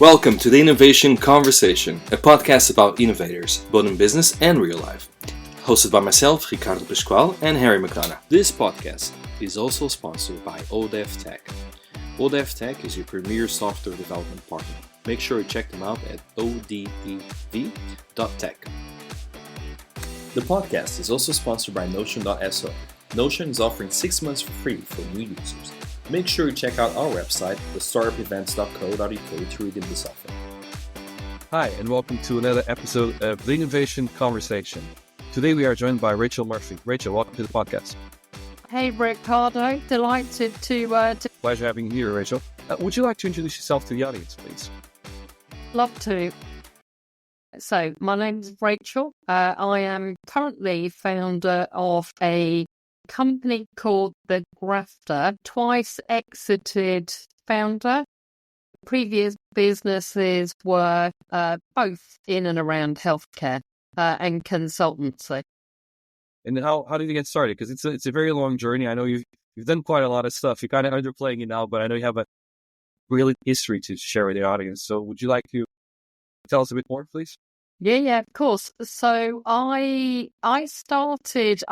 Welcome to the Innovation Conversation, a podcast about innovators, both in business and real life. Hosted by myself, Ricardo Pascual, and Harry McDonough. This podcast is also sponsored by ODEF Tech. ODEF Tech is your premier software development partner. Make sure you check them out at odev.tech. The podcast is also sponsored by Notion.so. Notion is offering 6 months for free for new users. Make sure you check out our website, thestartupevents.co.uk, to redeem this offer. Hi, and welcome to another episode of the Innovation Conversation. Today we are joined by Rachel Murphy. Rachel, welcome to the podcast. Hey, Ricardo. Delighted to Pleasure having you here, Rachel. Would you like to introduce yourself to the audience, please? love to. So, my name is Rachel. I am currently founder of a company called the Grafter, twice exited founder. Previous businesses were both in and around healthcare and consultancy. And how did you get started? Because it's a very long journey. I know you've done quite a lot of stuff. You're kind of underplaying it now, but I know you have a brilliant history to share with the audience. So would you like to tell us a bit more, please? Yeah, of course. So I started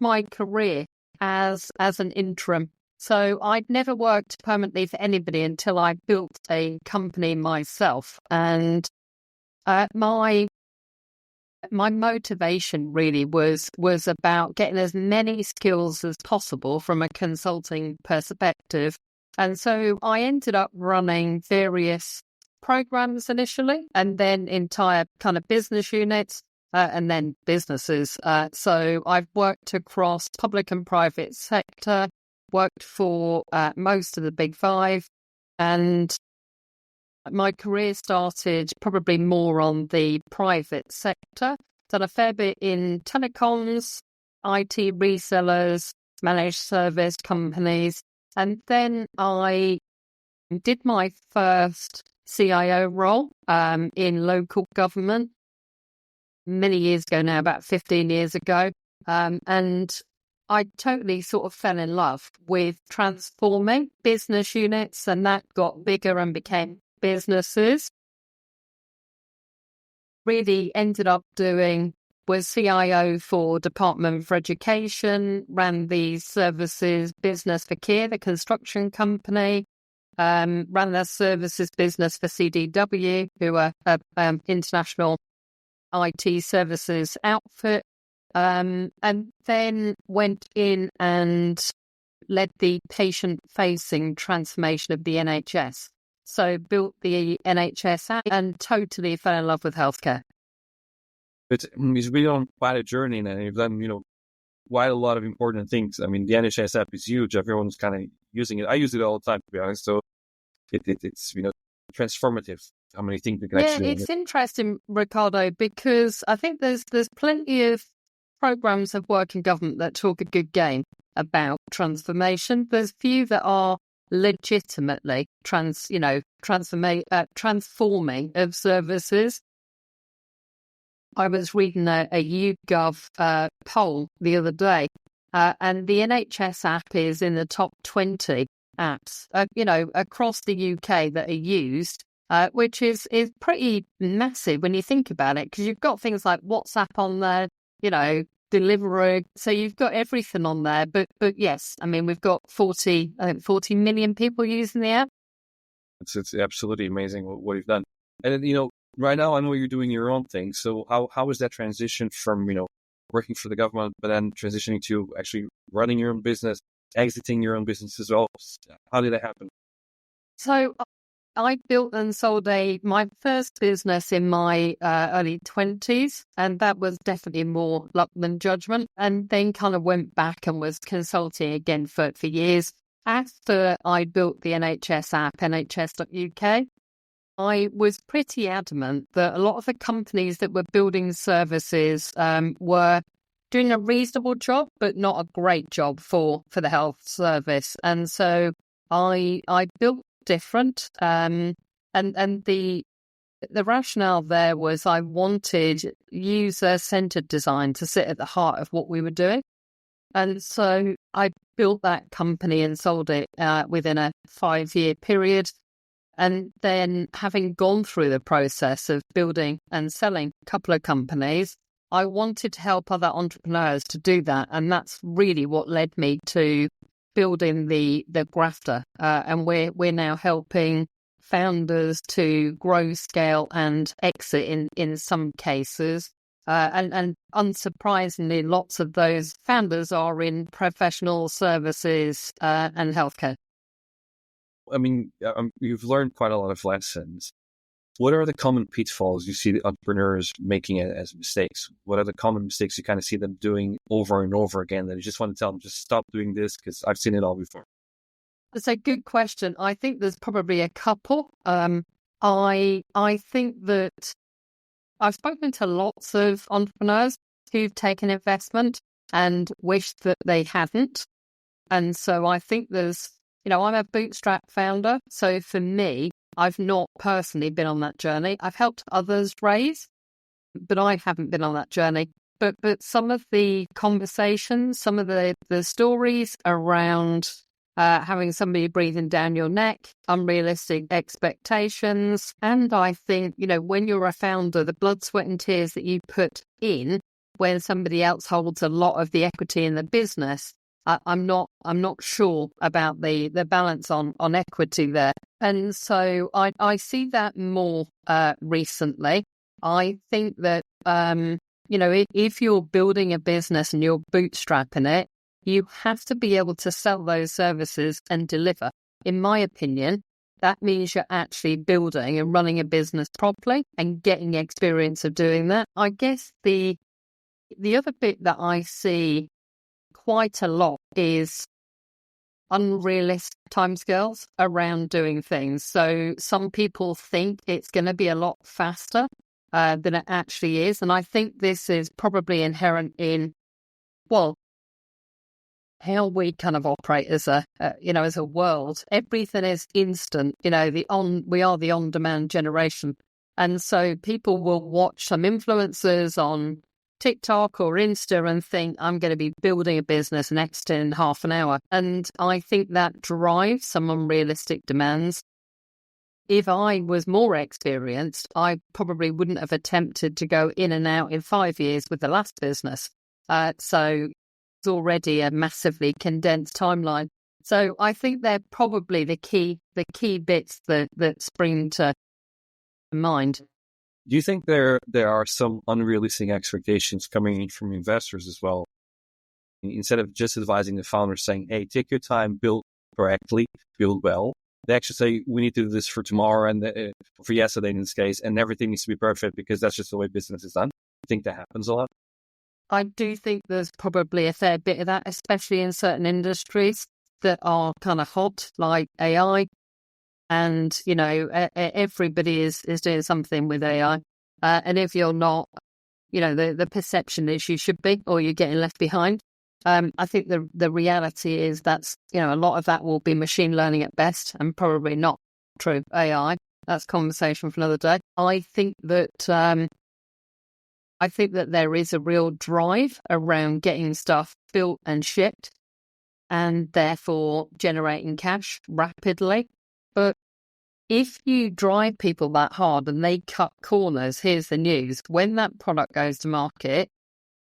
my career as an interim. So I'd never worked permanently for anybody until I built a company myself. And my motivation really was about getting as many skills as possible from a consulting perspective. And so I ended up running various programs initially, and then entire kind of business units, and then businesses. So I've worked across public and private sector, worked for most of the big five, and my career started probably more on the private sector. Done a fair bit in telecoms, IT resellers, managed service companies, and then I did my first CIO role in local government many years ago now, about 15 years ago. And I totally sort of fell in love with transforming business units, and that got bigger and became businesses. Really ended up was CIO for Department for Education, ran the services business for Kia, the construction company, ran their services business for CDW, who are an international IT services outfit, and then went in and led the patient-facing transformation of the NHS. So built the NHS app and totally fell in love with healthcare. It's been on quite a journey, and you've done, quite a lot of important things. I mean, the NHS app is huge. Everyone's kind of using it. I use it all the time, to be honest. So it's transformative. How many things you can actually do. It's interesting, Ricardo, because I think there's plenty of programs of work in government that talk a good game about transformation. There's few that are legitimately transforming of services. I was reading a YouGov poll the other day, and the NHS app is in the top 20 apps, across the UK that are used, which is pretty massive when you think about it, because you've got things like WhatsApp on there, Deliveroo, so you've got everything on there. But yes, I mean, we've got 40 million people using the app. It's absolutely amazing what you've done. And right now I know you're doing your own thing. So how is that transition from working for the government, but then transitioning to actually running your own business, exiting your own business as well? How did that happen? So I built and sold my first business in my early 20s, and that was definitely more luck than judgment, and then kind of went back and was consulting again for years. After I built the NHS app, nhs.uk, I was pretty adamant that a lot of the companies that were building services were doing a reasonable job, but not a great job for the health service. And so I built different. And the rationale there was I wanted user-centered design to sit at the heart of what we were doing. And so I built that company and sold it within a 5-year period. And then having gone through the process of building and selling a couple of companies, I wanted to help other entrepreneurs to do that. And that's really what led me to building the Grafter. And we're now helping founders to grow, scale, and exit in some cases. And unsurprisingly, lots of those founders are in professional services and healthcare. I mean, you've learned quite a lot of lessons. What are the common pitfalls you see the entrepreneurs making as mistakes? What are the common mistakes you kind of see them doing over and over again that you just want to tell them, just stop doing this because I've seen it all before? That's a good question. I think there's probably a couple. I think that I've spoken to lots of entrepreneurs who've taken investment and wish that they hadn't. And so I think there's, I'm a bootstrap founder. So for me, I've not personally been on that journey. I've helped others raise, but I haven't been on that journey. But some of the conversations, some of the stories around having somebody breathing down your neck, unrealistic expectations. And I think, when you're a founder, the blood, sweat and tears that you put in when somebody else holds a lot of the equity in the business, I'm not sure about the balance on equity there. And so I see that more recently. I think that, if you're building a business and you're bootstrapping it, you have to be able to sell those services and deliver. In my opinion, that means you're actually building and running a business properly and getting experience of doing that. I guess the other bit that I see quite a lot is unrealistic timescales around doing things. So some people think it's going to be a lot faster than it actually is. And I think this is probably inherent in, how we kind of operate as a world. Everything is instant. We are the on-demand generation. And so people will watch some influencers on TikTok or Insta and think, I'm going to be building a business next in half an hour. And I think that drives some unrealistic demands. If I was more experienced, I probably wouldn't have attempted to go in and out in 5 years with the last business. So it's already a massively condensed timeline. So I think they're probably the key bits that spring to mind. Do you think there are some unrealistic expectations coming in from investors as well? Instead of just advising the founders saying, hey, take your time, build correctly, build well, they actually say, we need to do this for tomorrow and for yesterday in this case, and everything needs to be perfect because that's just the way business is done. I think that happens a lot. I do think there's probably a fair bit of that, especially in certain industries that are kind of hot, like AI. And, everybody is doing something with AI. And if you're not, the perception is you should be, or you're getting left behind. I think the reality is that's, a lot of that will be machine learning at best and probably not true AI. That's a conversation for another day. I think that there is a real drive around getting stuff built and shipped and therefore generating cash rapidly. But if you drive people that hard and they cut corners, here's the news. When that product goes to market,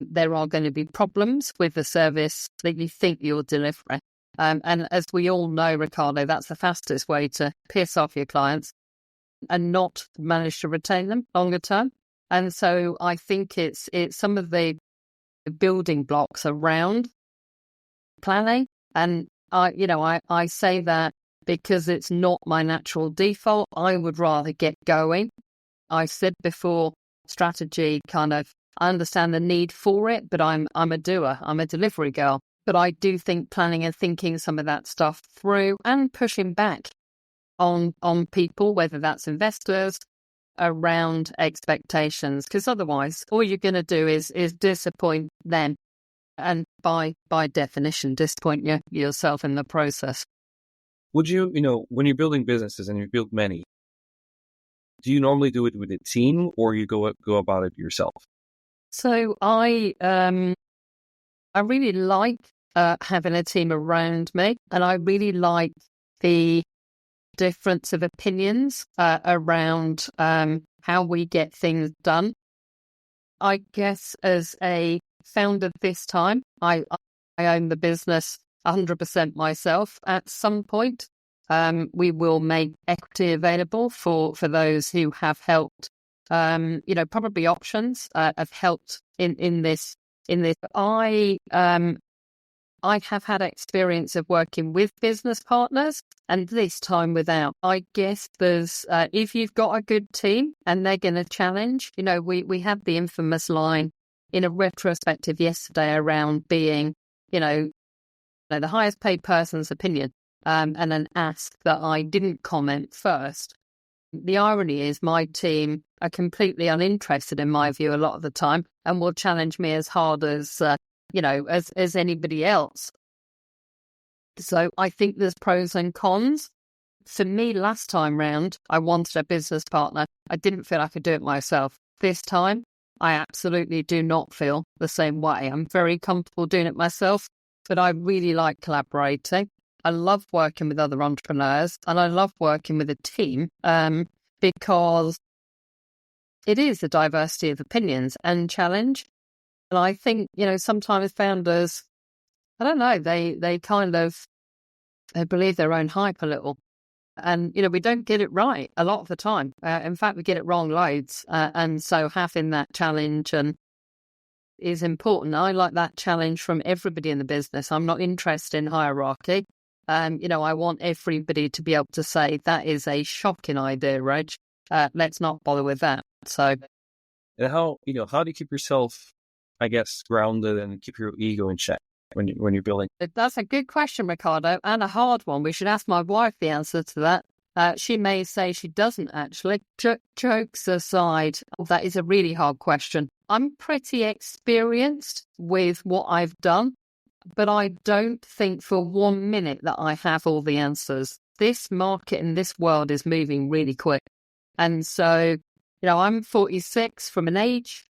there are going to be problems with the service that you think you're delivering. And as we all know, Ricardo, that's the fastest way to piss off your clients and not manage to retain them longer term. And so I think it's some of the building blocks around planning. And I say that because it's not my natural default. I would rather get going. I've said before, strategy I understand the need for it, but I'm a doer. I'm a delivery girl. But I do think planning and thinking some of that stuff through and pushing back on people, whether that's investors, around expectations, because otherwise all you're going to do is disappoint them, and by definition disappoint yourself in the process. Would you, when you're building businesses and you build many, do you normally do it with a team or you go about it yourself? So I really like having a team around me, and I really like the difference of opinions around how we get things done. I guess as a founder this time, I own the business 100% myself. At some point, we will make equity available for those who have helped. Probably options have helped in this. I have had experience of working with business partners and this time without. I guess there's, if you've got a good team and they're going to challenge, we had the infamous line in a retrospective yesterday around being, the highest paid person's opinion, and an ask that I didn't comment first. The irony is my team are completely uninterested in my view a lot of the time and will challenge me as hard as as anybody else. So I think there's pros and cons. For me, last time round, I wanted a business partner. I didn't feel I could do it myself. This time, I absolutely do not feel the same way. I'm very comfortable doing it myself, but I really like collaborating. I love working with other entrepreneurs and I love working with a team because it is a diversity of opinions and challenge. And I think, sometimes founders, I don't know, they kind of they believe their own hype a little. And, we don't get it right a lot of the time. In fact, we get it wrong loads. And so having that challenge is important. I like that challenge from everybody in the business. I'm not interested in hierarchy. I want everybody to be able to say, that is a shocking idea, Reg. Let's not bother with that. So, and how do you keep yourself, I guess, grounded and keep your ego in check when you're building? That's a good question, Ricardo, and a hard one. We should ask my wife the answer to that. She may say she doesn't actually. Jokes aside, that is a really hard question. I'm pretty experienced with what I've done, but I don't think for 1 minute that I have all the answers. This market and this world is moving really quick. And so, I'm 46 from an age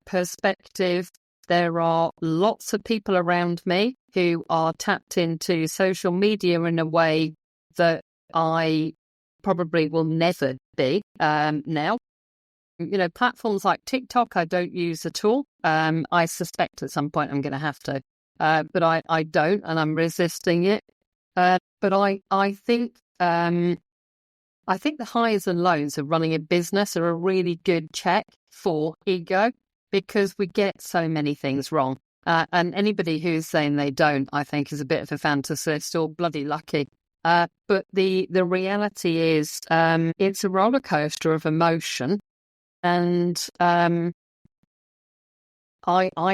perspective. There are lots of people around me who are tapped into social media in a way that I probably will never be now. Platforms like TikTok, I don't use at all. I suspect at some point I'm going to have to, but I don't, and I'm resisting it. But I think the highs and lows of running a business are a really good check for ego, because we get so many things wrong. And anybody who's saying they don't, I think, is a bit of a fantasist or bloody lucky. But the reality is it's a roller coaster of emotion. And I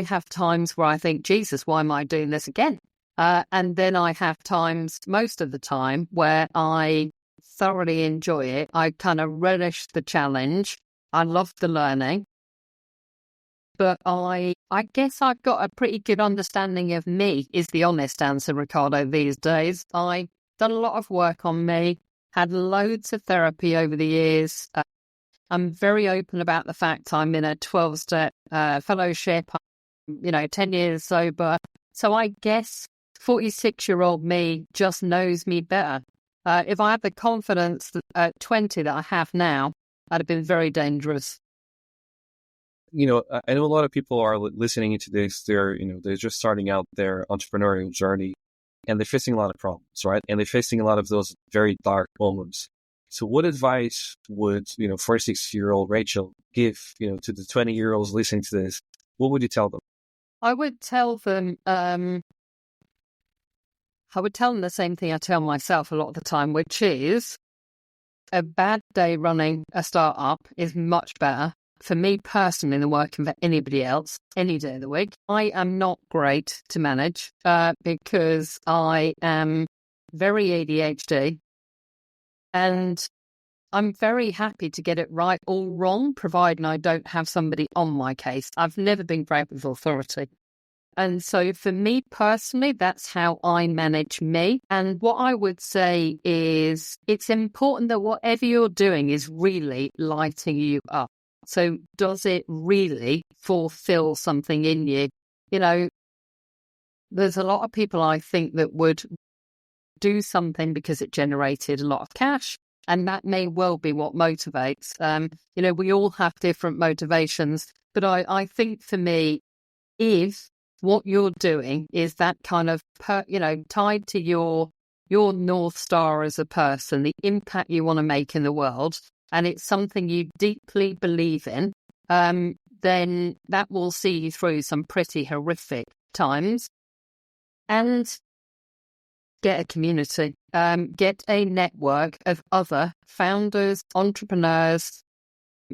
have times where I think, Jesus, why am I doing this again? And then I have times, most of the time, where I thoroughly enjoy it. I kind of relish the challenge. I love the learning. But I guess I've got a pretty good understanding of me, is the honest answer, Ricardo, these days. I've done a lot of work on me, had loads of therapy over the years. I'm very open about the fact I'm in a 12-step fellowship, 10 years sober. So I guess 46-year-old me just knows me better. If I had the confidence at 20 that I have now, I'd have been very dangerous. I know a lot of people are listening into this. They're just starting out their entrepreneurial journey, and they're facing a lot of problems, right? And they're facing a lot of those very dark moments. So what advice would, 46-year-old Rachel give, to the 20-year-olds listening to this? What would you tell them? I would tell them, the same thing I tell myself a lot of the time, which is a bad day running a startup is much better for me personally than working for anybody else any day of the week. I am not great to manage because I am very ADHD, and I'm very happy to get it right or wrong, providing I don't have somebody on my case. I've never been great with authority. And so for me personally, that's how I manage me. And what I would say is it's important that whatever you're doing is really lighting you up. So does it really fulfill something in you? There's a lot of people I think that would do something because it generated a lot of cash. And that may well be what motivates. We all have different motivations. But I think for me, if what you're doing is that kind of, tied to your North Star as a person, the impact you want to make in the world, and it's something you deeply believe in, then that will see you through some pretty horrific times. And get a community, get a network of other founders, entrepreneurs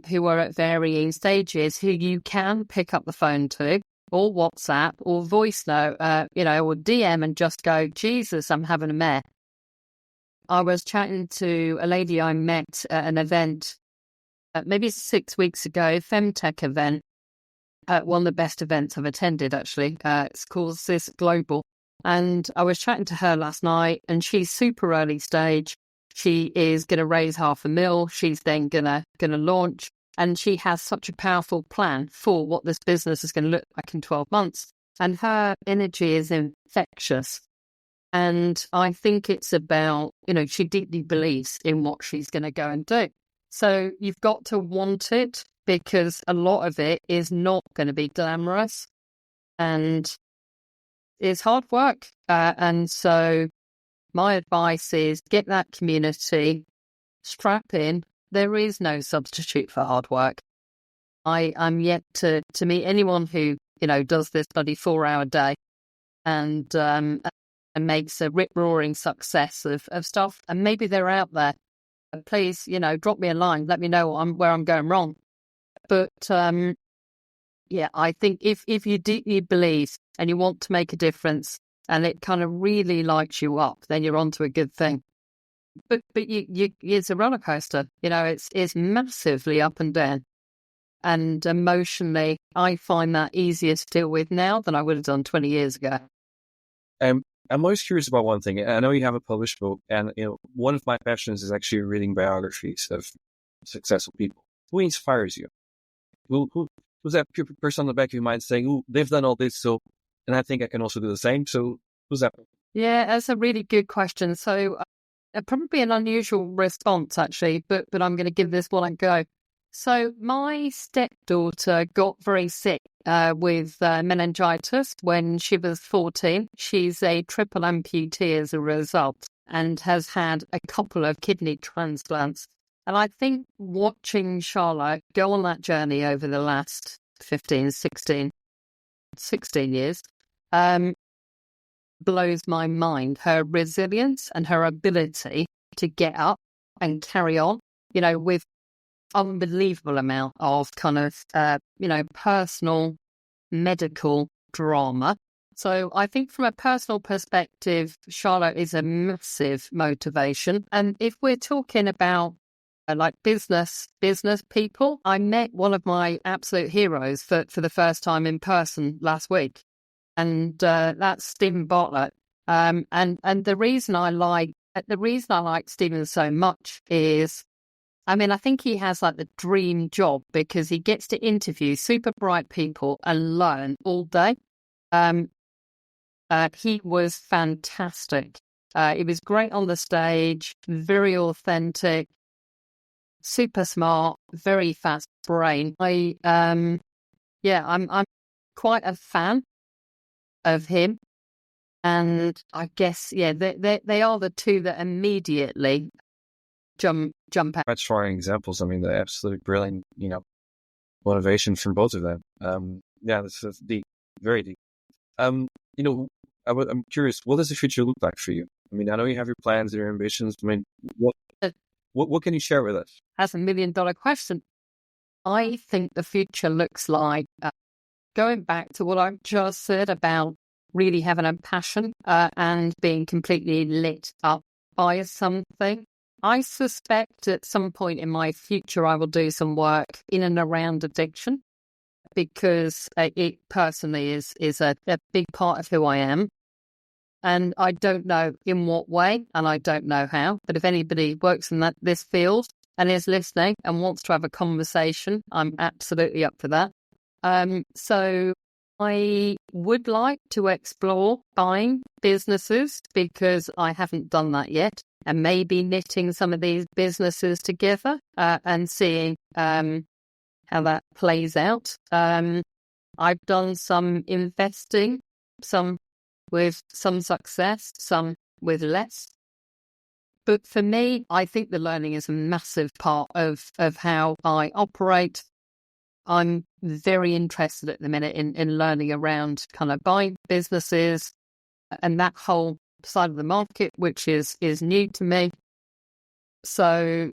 who are at varying stages who you can pick up the phone to, or WhatsApp, or voice note, or DM and just go, Jesus, I'm having a mare. I was chatting to a lady I met at an event, maybe 6 weeks ago, Femtech event, one of the best events I've attended, actually. It's called Cis Global. And I was chatting to her last night, and she's super early stage. She is going to raise $500,000. She's then going to launch, and she has such a powerful plan for what this business is going to look like in 12 months. And her energy is infectious. And I think it's about, she deeply believes in what she's going to go and do. So you've got to want it, because a lot of it is not going to be glamorous. And it's hard work. And so my advice is get that community, strap in. There is no substitute for hard work. I'm yet to meet anyone who, does this bloody 4-hour day and makes a rip-roaring success of stuff. And maybe they're out there. Please, drop me a line. Let me know where I'm going wrong. But I think if you deeply believe and you want to make a difference and it kind of really lights you up, then you're onto a good thing. But it's a roller coaster. It's massively up and down. And emotionally, I find that easier to deal with now than I would have done 20 years ago. I'm always curious about one thing. I know you have a published book, and one of my passions is actually reading biographies of successful people. Who inspires you? Who's that person on the back of your mind saying, "Oh, they've done all this, so," and I think I can also do the same. So who's that? Yeah, that's a really good question. So probably an unusual response, actually, but I'm going to give this one a go. So my stepdaughter got very sick with meningitis when she was 14. She's a triple amputee as a result and has had a couple of kidney transplants. And I think watching Charlotte go on that journey over the last 16 years blows my mind. Her resilience and her ability to get up and carry on, with unbelievable amount of kind of, personal medical drama. So I think from a personal perspective, Charlotte is a massive motivation. And if we're talking about like business people, I met one of my absolute heroes for the first time in person last week. And that's Stephen Bartlett. And the reason I like Stephen so much is, I think he has like the dream job because he gets to interview super bright people and learn all day. He was fantastic. He was great on the stage, very authentic, super smart, very fast brain. I'm quite a fan of him. And I guess, they are the two that immediately jump out. That's strong examples. They're absolutely brilliant, motivation from both of them. That's deep, very deep. I'm curious, what does the future look like for you? I know you have your plans, your ambitions. What can you share with us? That's $1 million question. I think the future looks like going back to what I've just said about really having a passion and being completely lit up by something. I suspect at some point in my future I will do some work in and around addiction because it personally is a big part of who I am. And I don't know in what way and I don't know how, but if anybody works in this field and is listening and wants to have a conversation, I'm absolutely up for that. So I would like to explore buying businesses because I haven't done that yet, and maybe knitting some of these businesses together and seeing how that plays out. I've done some investing, some with some success, some with less. But for me, I think the learning is a massive part of how I operate. I'm very interested at the minute in learning around kind of buying businesses and that whole side of the market, which is new to me. So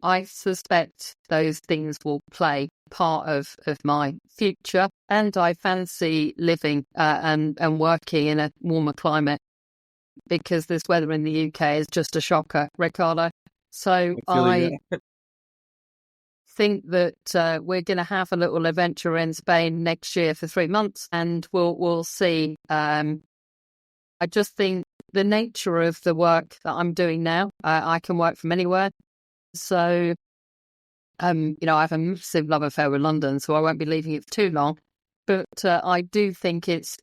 I suspect those things will play part of my future. And I fancy living and working in a warmer climate because this weather in the UK is just a shocker, Ricardo. So I think that we're going to have a little adventure in Spain next year for 3 months, and we'll see. I just think the nature of the work that I'm doing now, I can work from anywhere. So, I have a massive love affair with London, so I won't be leaving it for too long. But I do think it's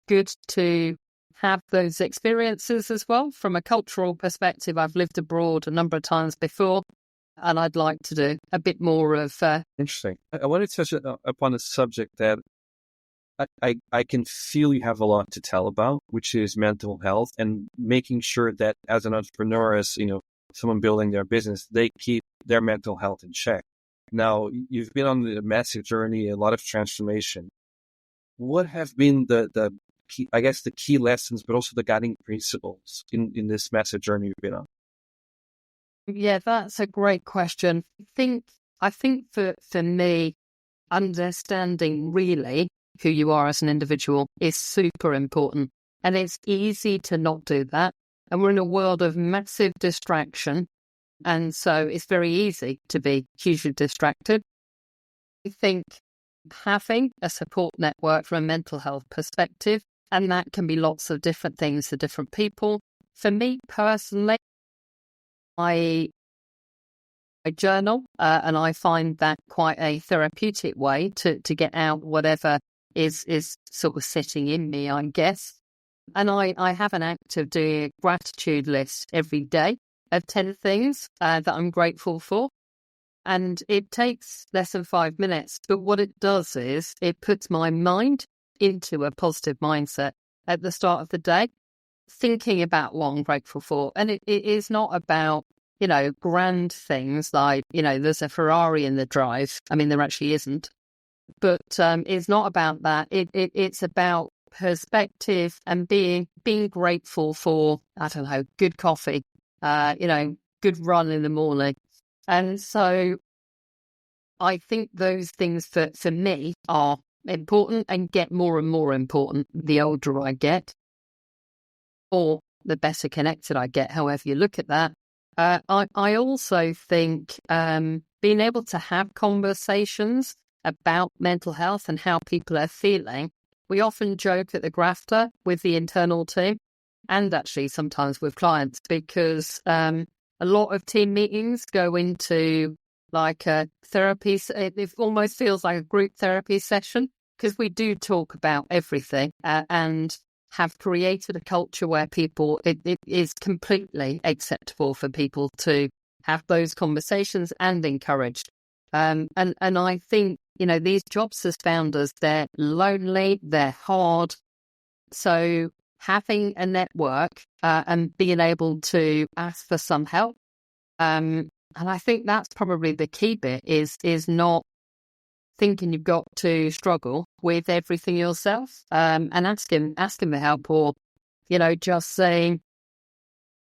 good to have those experiences as well. From a cultural perspective, I've lived abroad a number of times before, and I'd like to do a bit more of... Interesting. I want to touch upon a subject that I can feel you have a lot to tell about, which is mental health and making sure that as an entrepreneur, as someone building their business, they keep their mental health in check. Now, you've been on a massive journey, a lot of transformation. What have been the key, I guess, the key lessons, but also the guiding principles in this massive journey you've been on? Yeah, that's a great question. I think for me, understanding really who you are as an individual is super important. And it's easy to not do that. And we're in a world of massive distraction. And so it's very easy to be hugely distracted. I think having a support network from a mental health perspective, and that can be lots of different things for different people. For me personally, I journal, and I find that quite a therapeutic way to get out whatever is sort of sitting in me, I guess. And I have an act of doing a gratitude list every day of 10 things that I'm grateful for. And it takes less than 5 minutes. But what it does is it puts my mind into a positive mindset at the start of the day, thinking about what I'm grateful for. And it is not about, grand things like, there's a Ferrari in the drive. I mean, there actually isn't. But it's not about that. It's about perspective and being grateful for, I don't know, good coffee, good run in the morning. And so I think those things for me are important and get more and more important the older I get, or the better connected I get, however you look at that. I also think being able to have conversations about mental health and how people are feeling. We often joke at the Grafter with the internal team, and actually sometimes with clients, because a lot of team meetings go into like a therapy. It almost feels like a group therapy session, because we do talk about everything and have created a culture where it is completely acceptable for people to have those conversations and encouraged. And I think, these jobs as founders, they're lonely, they're hard. So having a network and being able to ask for some help. And I think that's probably the key bit is not thinking you've got to struggle with everything yourself, and asking for help, or, just saying,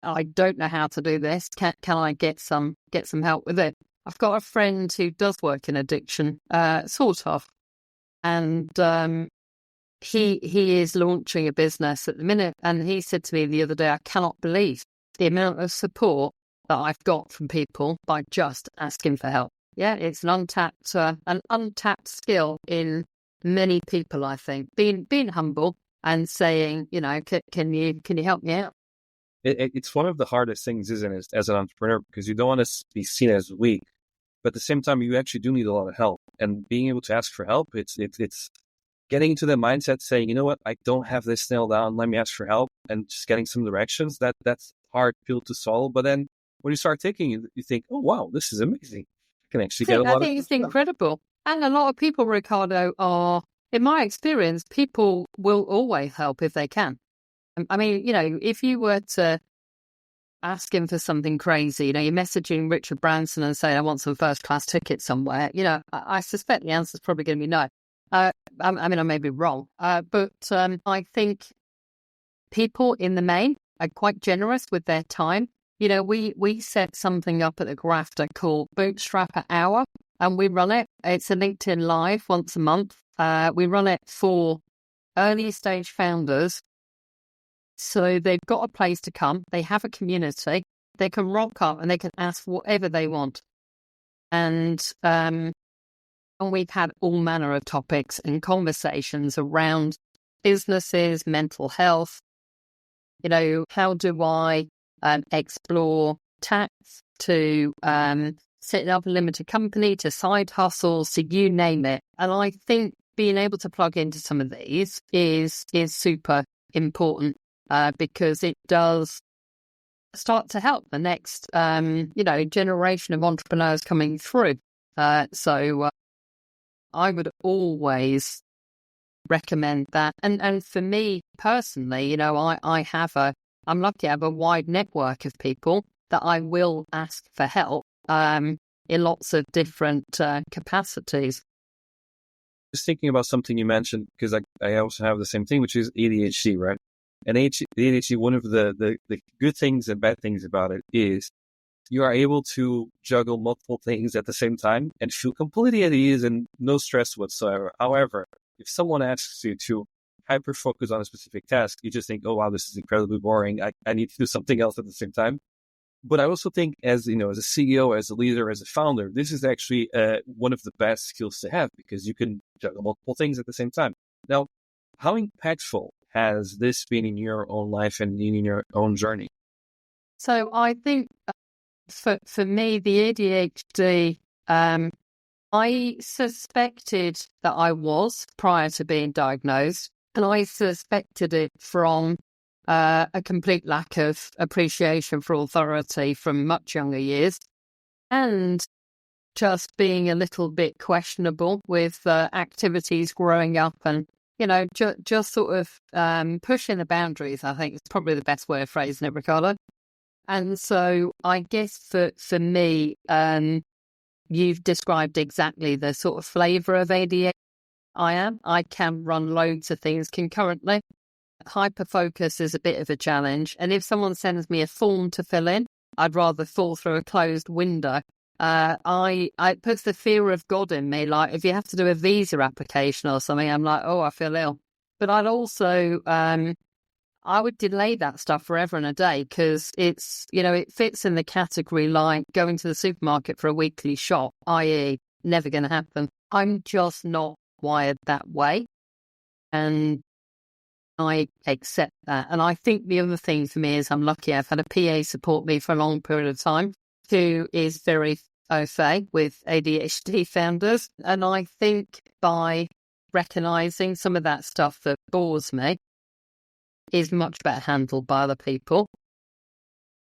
I don't know how to do this. Can I get some help with it? I've got a friend who does work in addiction, sort of, and he is launching a business at the minute. And he said to me the other day, I cannot believe the amount of support that I've got from people by just asking for help. Yeah, it's an untapped skill in many people, I think. Being humble and saying, can you help me out? It's one of the hardest things, isn't it, as an entrepreneur, because you don't want to be seen as weak, but at the same time, you actually do need a lot of help. And being able to ask for help, it's getting into the mindset saying, you know what, I don't have this nailed down, let me ask for help, and just getting some directions, that's hard pill to swallow. But then when you start taking it, you think, oh, wow, this is amazing. I can actually get a lot I think it's incredible. And a lot of people, Ricardo, are, in my experience, people will always help if they can. I mean, if you were to ask him for something crazy, you're messaging Richard Branson and saying, I want some first class tickets somewhere, I suspect the answer is probably going to be no. I may be wrong, but I think people in the main are quite generous with their time. We set something up at the Grafter called Bootstrapper Hour, and we run it. It's a LinkedIn Live once a month. We run it for early stage founders. So they've got a place to come. They have a community. They can rock up and they can ask whatever they want. And we've had all manner of topics and conversations around businesses, mental health. How do I explore tax to setting up a limited company, to side hustles, to you name it. And I think being able to plug into some of these is super important because it does start to help the next generation of entrepreneurs coming through. So I would always recommend that. And for me personally, I'm lucky I have a wide network of people that I will ask for help in lots of different capacities. Just thinking about something you mentioned, because I also have the same thing, which is ADHD, right? And ADHD, one of the good things and bad things about it is you are able to juggle multiple things at the same time and feel completely at ease and no stress whatsoever. However, if someone asks you to hyper focus on a specific task, you just think, oh, wow, this is incredibly boring. I need to do something else at the same time. But I also think as a CEO, as a leader, as a founder, this is actually one of the best skills to have because you can juggle multiple things at the same time. Now, how impactful has this been in your own life and in your own journey? So I think for me, the ADHD, I suspected that I was prior to being diagnosed, and I suspected it from a complete lack of appreciation for authority from much younger years, and just being a little bit questionable with activities growing up, and just sort of pushing the boundaries. I think is probably the best way of phrasing it, Ricardo. And so I guess for me, you've described exactly the sort of flavour of ADHD I can run loads of things concurrently. Hyperfocus is a bit of a challenge. And if someone sends me a form to fill in, I'd rather fall through a closed window. It puts the fear of God in me. Like if you have to do a visa application or something, I'm like, oh, I feel ill. But I'd also, I would delay that stuff forever and a day because it's, it fits in the category like going to the supermarket for a weekly shop, i.e. never going to happen. I'm just not wired that way. And I accept that. And I think the other thing for me is I'm lucky I've had a PA support me for a long period of time who is very au fait with ADHD founders. And I think by recognizing some of that stuff that bores me is much better handled by other people.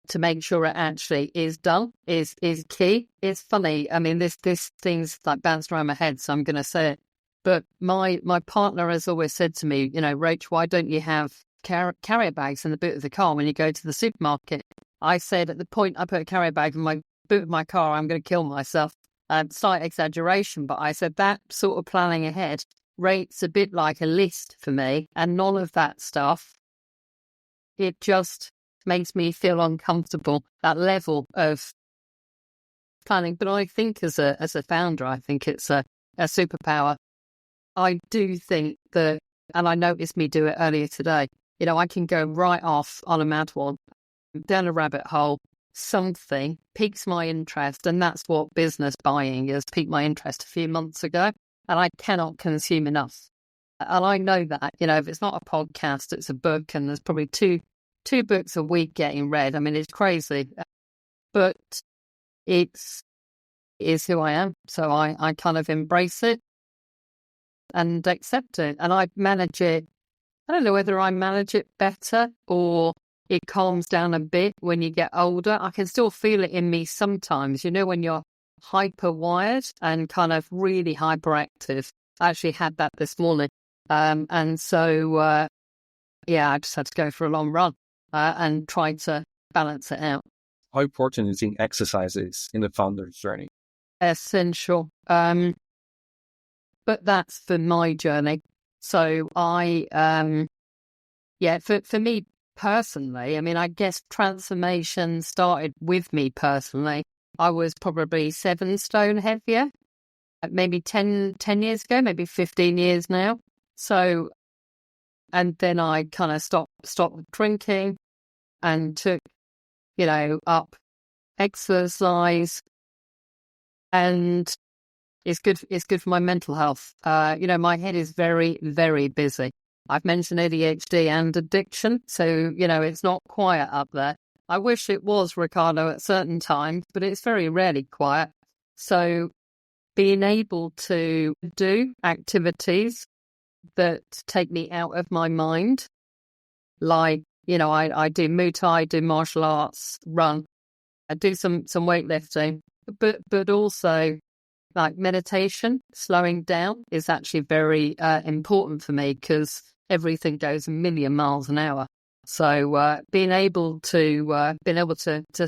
To make sure it actually is done is key. It's funny. I mean, this thing's like bounced around my head, so I'm going to say it. But my partner has always said to me, Rach, why don't you have carrier bags in the boot of the car when you go to the supermarket? I said at the point I put a carrier bag in my boot of my car, I'm going to kill myself. Slight exaggeration, but I said that sort of planning ahead rates a bit like a list for me, and none of that stuff. It just makes me feel uncomfortable, that level of planning. But I think as a founder, I think it's a superpower. I do think that, and I noticed me do it earlier today, I can go right off on a mad one, down a rabbit hole, something piques my interest. And that's what business buying has piqued my interest a few months ago. And I cannot consume enough. And I know that, if it's not a podcast, it's a book, and there's probably two books a week getting read. I mean, it's crazy, but it is who I am. So I kind of embrace it. and accept it. And I manage it. I don't know whether I manage it better or it calms down a bit when you get older. I can still feel it in me sometimes, when you're hyper wired and kind of really hyperactive. I actually had that this morning. And so, I just had to go for a long run and try to balance it out. How important do you think exercise is in the founder's journey? Essential. But that's for my journey. So for me personally, I guess transformation started with me personally. I was probably 7 stone heavier, maybe 10 years ago, maybe 15 years now. So, and then I kind of stopped drinking and took, up exercise, and it's good for my mental health. My head is very, very busy. I've mentioned ADHD and addiction, so, it's not quiet up there. I wish it was, Ricardo, at certain times, but it's very rarely quiet. So being able to do activities that take me out of my mind, like, I do Muay Thai, do martial arts, run, I do some weightlifting, but also like meditation, slowing down is actually very important for me because everything goes a million miles an hour. So being able to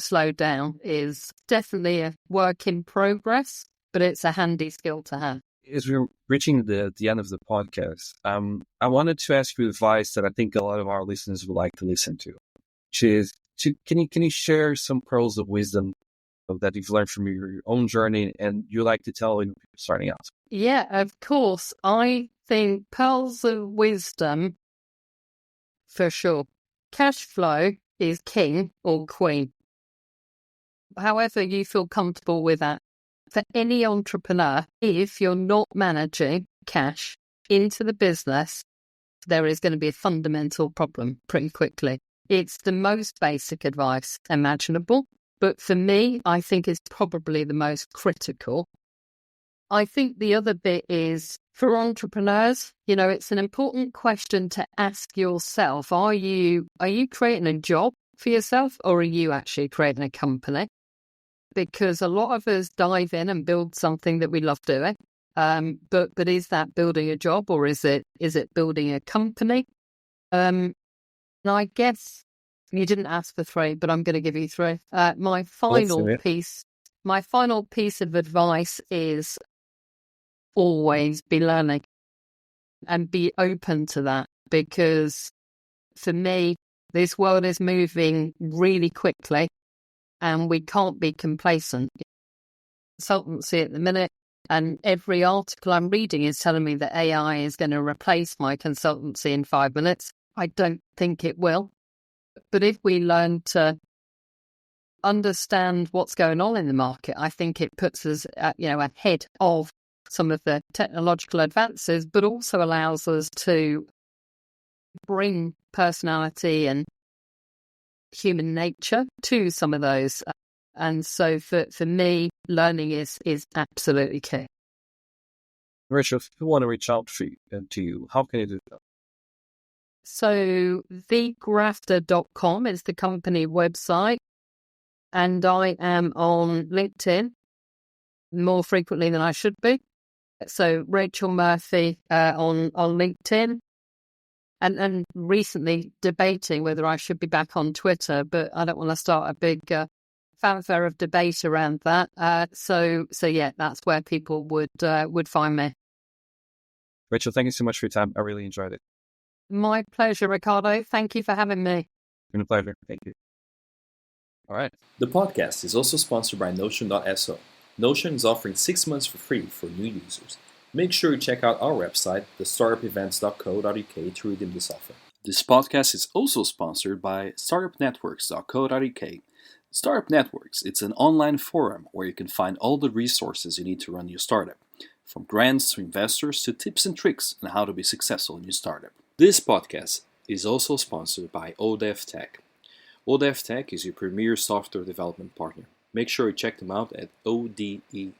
slow down is definitely a work in progress, but it's a handy skill to have. As we're reaching the end of the podcast, I wanted to ask you advice that I think a lot of our listeners would like to listen to, which is, can you share some pearls of wisdom that you've learned from your own journey and you like to tell people starting out? Yeah, of course. I think pearls of wisdom, for sure. Cash flow is king or queen. However you feel comfortable with that. For any entrepreneur, if you're not managing cash into the business, there is going to be a fundamental problem pretty quickly. It's the most basic advice imaginable, but for me, I think it's probably the most critical. I think the other bit is for entrepreneurs, it's an important question to ask yourself. Are you creating a job for yourself, or are you actually creating a company? Because a lot of us dive in and build something that we love doing. But is that building a job, or is it building a company? And I guess you didn't ask for 3, but I'm going to give you 3. My final piece of advice is always be learning and be open to that, because for me, this world is moving really quickly and we can't be complacent. Consultancy at the minute, and every article I'm reading is telling me that AI is going to replace my consultancy in 5 minutes. I don't think it will. But if we learn to understand what's going on in the market, I think it puts us ahead of some of the technological advances, but also allows us to bring personality and human nature to some of those. And so for me, learning is absolutely key. Rachel, if you want to reach out to you, how can you do that? So thegrafter.com is the company website, and I am on LinkedIn more frequently than I should be. So Rachel Murphy on LinkedIn, and recently debating whether I should be back on Twitter, but I don't want to start a big fanfare of debate around that. So yeah, that's where people would find me. Rachel, thank you so much for your time. I really enjoyed it. My pleasure, Ricardo. Thank you for having me. It's been a pleasure. Thank you. All right. The podcast is also sponsored by Notion.so. Notion is offering 6 months for free for new users. Make sure you check out our website, thestartupevents.co.uk, to redeem this offer. This podcast is also sponsored by startupnetworks.co.uk. Startup Networks, it's an online forum where you can find all the resources you need to run your startup, from grants to investors to tips and tricks on how to be successful in your startup. This podcast is also sponsored by ODEV Tech. ODEV Tech is your premier software development partner. Make sure you check them out at odev.tech.